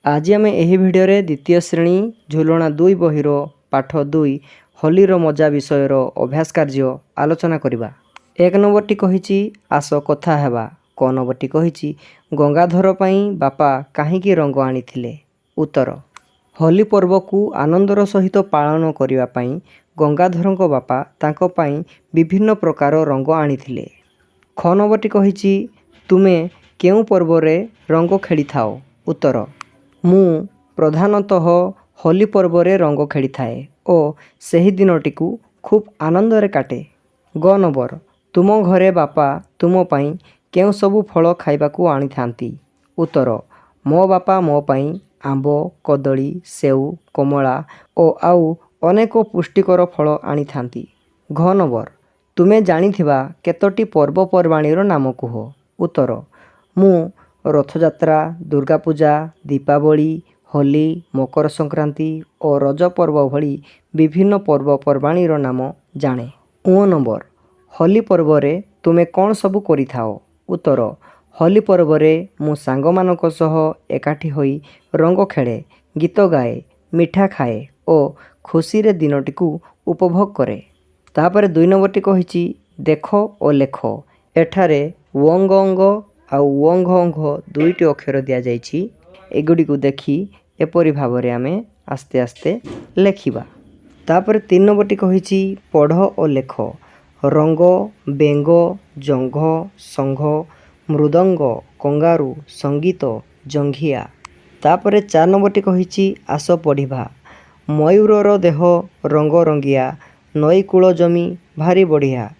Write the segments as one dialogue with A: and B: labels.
A: आज आम यह भिडियो द्वितीय श्रेणी झुलना 2 बहिर पाठ 2 होलीर मजा विषयर अभ्यास कार्य आलोचना करवा। 1 नंबरटी कही आस कथा हेबा। क नंबरटी कही गंगाधर पई बापा काहींकी रंग आनिथिले। उत्तर होली पर्व को आनंदर सहित पालन करिवा पई गंगाधरଙ୍କ बापा तांको पई विभिन्न प्रकार रंग आनिथिले। ख नंबरटी कही तुमे केउ पर्व रे रंग खेली थाओ। उत्तर मु प्रधानतः होली पर्व रे रंग खेली थाए ओ सही दिनटी को खूब आनंद रे काटे। ग नंबर तुम घरे बापा तुम पई केउ सबु फल खाइबा को आनी थांती। उत्तर मो बापा मो पई आंबो कदली सेउ कमला ओ आउ अनेक पुष्टिकर फल आनी थांती। घ नंबर तुमे जानिथिबा केतोटी पर्वपर्वाणीर नाम कुह। उत्तर मु रथयात्रा दुर्गा पूजा दीपावली होली मकर संक्रांति और रज पर्व भली विभिन्न पर्वपर्वाणीर नाम जाने। उ नंबर होली पर्व रे तुमे कौन सबु करि थाओ। उत्तर होली पर्व रे मु सांगमानक सह एकाठी होई रंग खेले गीत गाए मिठा खाए ओ खुशी रे दिनटी को उपभोग करे। तापर 2 नंबरटी कही देख ओ लेख। एठारे वंग अंग आ वंग अंग दुईटी अक्षर दिया जाइछि। एगुडी को देखी एपरी भावरे आमे आस्ते आस्ते लेखिबा। तापर 3 नंबरटी कही पढ़ ओ लेख। रंग बेंग जंघ संघ मृदंग कंगारू संगीत जंघिया। तापर 4 नंबरटी कही आस पढ़िबा। मयूरर देह रंग रंगिया नई कूल जमी भारी बढ़िया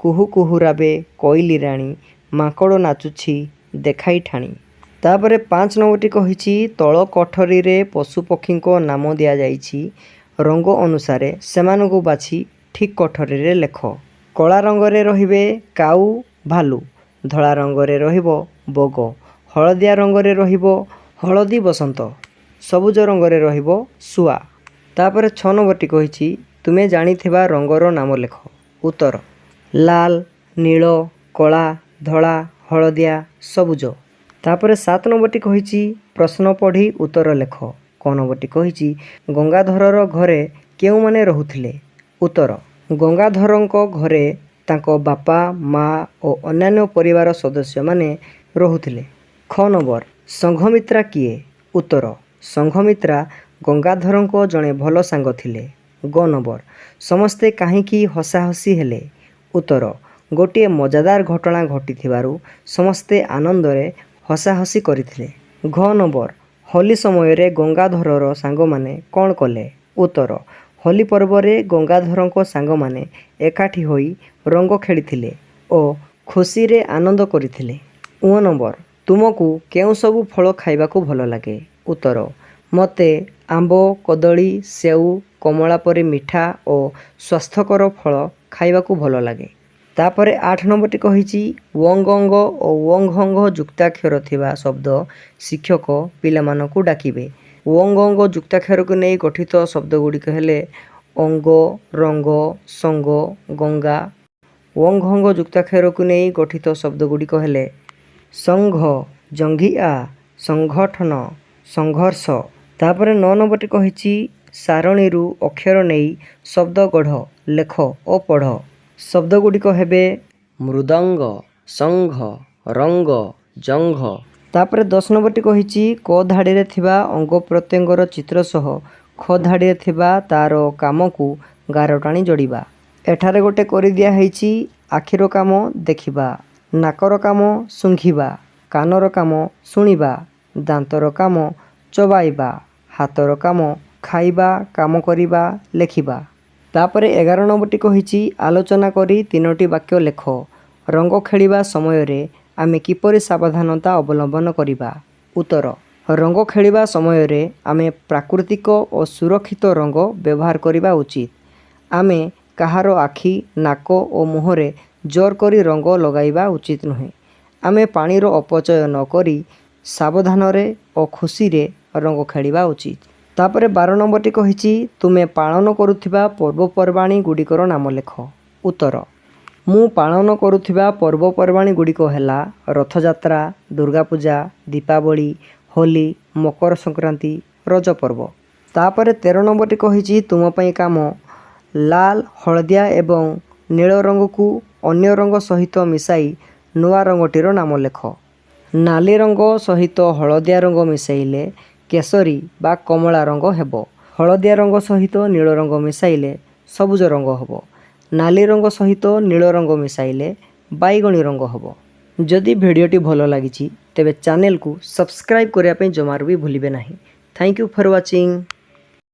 A: कुहू कुहू राबे कोइली राणी माकड़ नाचुछि देखाई ठाणी। तापर 5 नंबरटी कही तल कोठरी रे पशु पक्षी को नाम दिया जाइछि। रंग अनुसारे सेमानकु बाछि ठीक कोठरी रे लेख। कला रंग रे रहिबे काऊ भालू धला रंग रे रहिबो बग हलदिया रंग रे रहिबो हलदी बसंत सबुज रंग रे रहिबो सुआ। तापर 6 नंबरटी कही तुमे जानिथिबा रंगर नाम लेख। उत्तर लाल नील कला धला हलदिया सबुज। तापर 7 नंबरटी कही प्रश्न पढ़ी उत्तर लेख। क नंबरटी कही गंगाधरर घरे केउ माने रहुथिले। उत्तर गंगाधरଙ୍କ घरे तांको बापा माँ और अन्यान्य परिवार सदस्य माने रहुथिले। ख नंबर संघमित्रा किए। उत्तर संघमित्रा गंगाधरଙ୍କ जड़े भल सांग थिले। ग नंबर समस्ते काहींकी हसाहसी हेले। उत्तर गोटे मजादार घटना घटिथिबारु समस्ते आनंद रे हसाहसी करिथिले। घ नंबर होली समय रे गंगाधरर सांग माने कौन कले। उत्तर होली पर्व रे गंगाधरଙ୍କ सांग माने एकाठी होई रंग खेलिथिले ओ खुशी रे आनंद करिथिले। उ नंबर तुमको केउ सबु फल खाइबा को भल लागे। उत्तर मते आंबो कदली सेउ कमला परे मिठा और स्वास्थ्यकर फल खाइबा को भल लागे। तापर 8 नंबरटी कही वंग अंग और वंग अंग जुक्ताक्षर थिबा शब्द शिक्षक पिलामानकु डाकिबे। वंग अंग जुक्ताक्षर को नहीं गठित शब्द गुड़िक हेले अंग रंग संग गंगा। वंग अंग जुक्ताक्षर को नहीं गठित शब्द गुड़िक हेले संघ जंघिया संगठन संघर्ष। तापर 9 नंबरटी कही सारणी अक्षर नहीं शब्द गढ़ लेख और पढ़। शब्द गुड़िक हेबे मृदंग संघ रंग जंघ। तापर 10 नंबरटी कही क धाड़ी रे थिबा अंग प्रत्यंगर चित्र सह ख धाड़ी रे थिबा तार काम को गार टाणी जोड़िबा। एठारे गोटे करि दिया हेछि आखिर काम देखिबा नाकर काम सुंघिबा कानर काम शुणिबा दांतर काम चबाइबा हाथर काम खाइबा काम करिबा लेखिबा। तापरे 11 नंबरटी कही आलोचना करी 3टी वाक्य लेख। रंग खेलिबा समय रे आमे किपरि सावधानता अवलंबन करिबा। उत्तर रंग खेलिबा समय रे आमे प्राकृतिक और सुरक्षित रंग व्यवहार करिबा उचित। आमे कहारो आखि नाक और मुहरे जोर करी रंग लगाइबा उचित नुहे। आमे पानी रो अपचय न करी सावधान रे और खुशी रे रंग खेलिबा उचित। तापरे 12 नंबरटी कही तुमे पालन करुथिबा पर्वपर्वाणी गुड़िकर नाम लेख। उत्तर मु पालन करुथिबा पर्वपर्वाणी गुड़िक हेला रथयात्रा दुर्गा पूजा दीपावली ହୋଲି, ମକର ସଂକ୍ରାନ୍ତି, ରଜ ପର୍ବ। ତାପରେ 13 ନମ୍ବରଟି କହିଛି ତୁମ ପାଇଁ କାମ ଲାଲ, ହଳଦିଆ ଏବଂ ନୀଳ ରଙ୍ଗକୁ ଅନ୍ୟ ରଙ୍ଗ ସହିତ ମିଶାଇ ନୂଆ ରଙ୍ଗଟିର ନାମ ଲେଖ। ନାଲି ରଙ୍ଗ ସହିତ ହଳଦିଆ ରଙ୍ଗ ମିଶାଇଲେ କେଶରୀ ବା କମଳା ରଙ୍ଗ ହେବ। ହଳଦିଆ ରଙ୍ଗ ସହିତ ନୀଳ ରଙ୍ଗ ମିଶାଇଲେ ସବୁଜ ରଙ୍ଗ ହେବ। ନାଲି ରଙ୍ଗ ସହିତ ନୀଳ ରଙ୍ଗ ମିଶାଇଲେ ବାଇଗଣୀ ରଙ୍ଗ ହେବ। ଯଦି ଭିଡ଼ିଓଟି ଭଲ ଲାଗିଛି ତେବେ ଚ୍ୟାନେଲକୁ ସବସ୍କ୍ରାଇବ୍ କରିବା ପାଇଁ ଜମାରୁ ବି ଭୁଲିବେ ନାହିଁ। Thank you for watching.